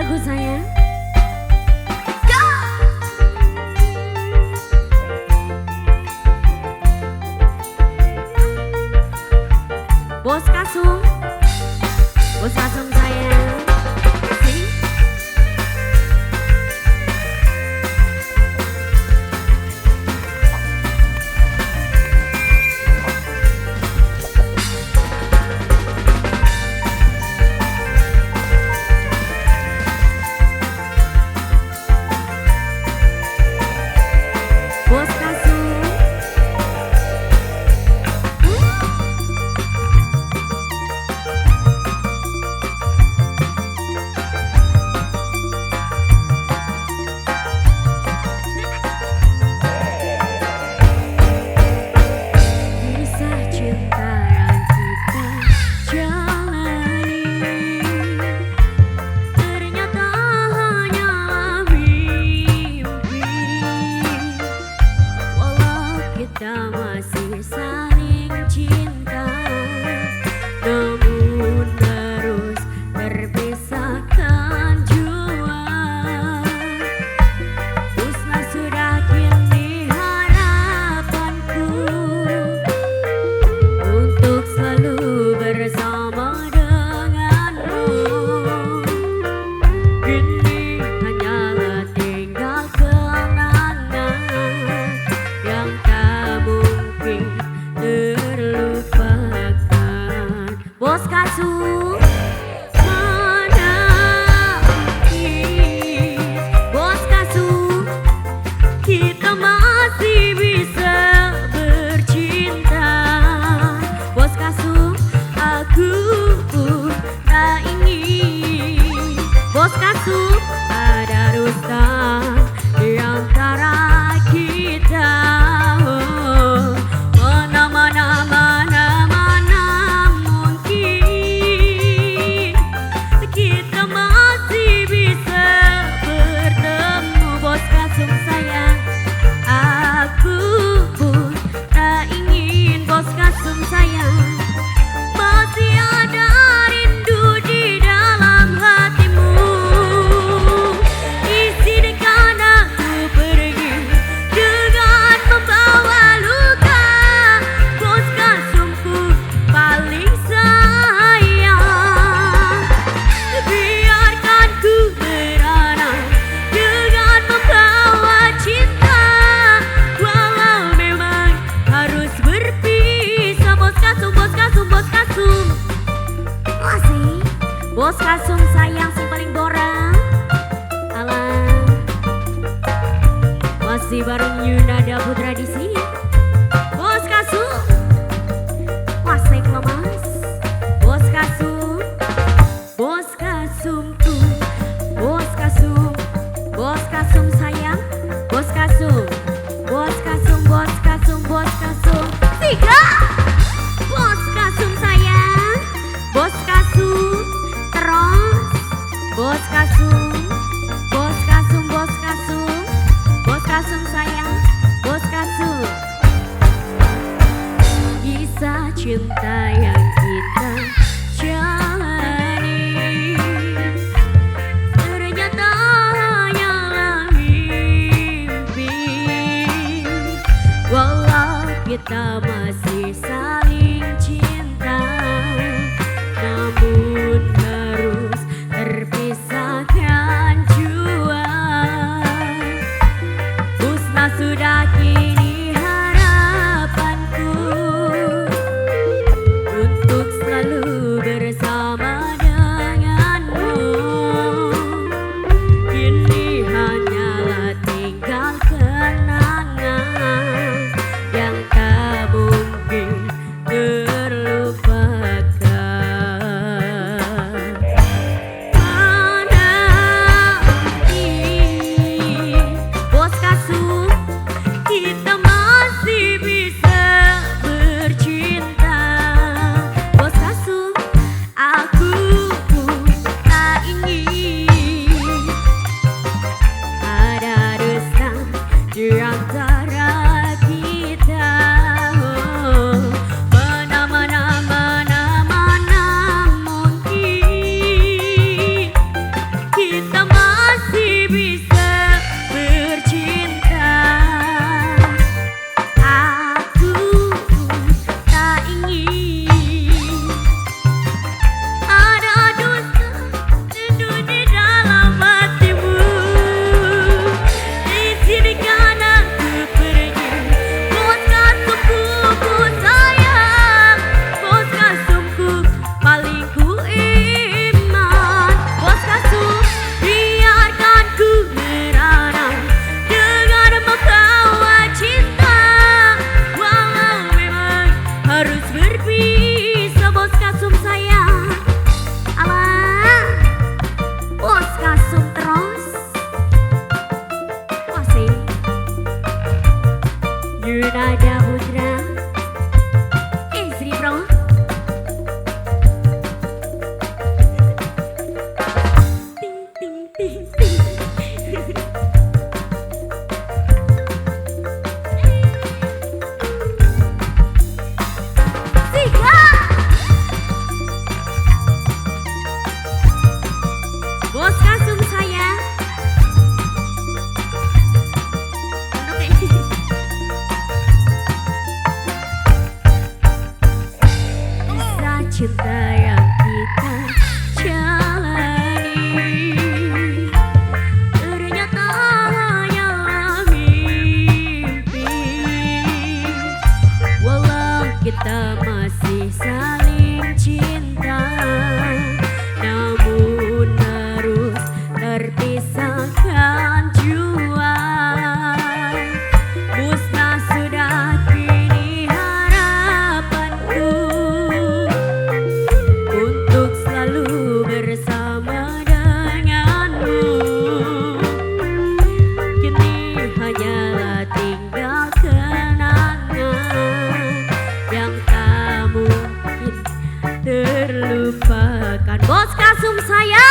lagu saya. Bos Kasum, Bos Kasum sayang. Sini. Bos Kasum. Kisah cinta yang kita jalani ternyata hanyalah mimpi. Walau kita masih saling cinta, namun harus terpisahkan jua. Musnah sudah kini harapanku untuk selalu bersama denganmu. Kini hanyalah tinggal kenangan yang tak mungkin terlupakan. Bos Kasum, mana mungkin Bos Kasum kita masih bisa bercinta. Bos Kasum, aku pun tak ingin Bos Kasum ada dusta di antara kita. Oh, mana mungkin kita masih bisa bertemu. Bos Kasum sayang, aku pun tak ingin Bos Kasum sayang. Masih ada rindu di dalam hatimu. Izinkan aku pergi dengan membawa luka. Bos Kasumku paling sayang. Biarkan ku merana dengan membawa cinta. Walau memang harus berpisah. Bos Kasum, Bos Kasum, Bos Kasum. Masih Bos Kasum sayang si paling borang. Alah, masih bareng Yunada Putra di sini. Bos Kasum, masih lemas. Bos Kasum, Bos Kasumku. Bos Kasum, Bos Kasum sayang. Bos Kasum, Bos Kasum, Bos Kasum, Bos Kasum. Tiga. Bos Kasum sayang. Bos Kasum terus. Bos Kasum, Bos Kasum, Bos Kasum. Bos Kasum sayang. Bos Kasum. Kisah cinta yang kita jalani ternyata hanyalah mimpi. Walau kita masih saling cinta, namun harus terpisahkan jua. Musnah sudah kini harapanku untuk selalu bersama denganmu. Kini hanyalah tinggal kenangan yang tak ting ting. Bos kasum saya. Kisah cinta yang kita jalani ternyata hanyalah mimpi. Walau kita masih saling cinta, namun harus terpisahkan jua. Musnah sudah kini harapanku untuk selalu bersama denganmu. Kini hanyalah tinggal kenangan yang tak mungkin terlupakan. Bos kasum saya.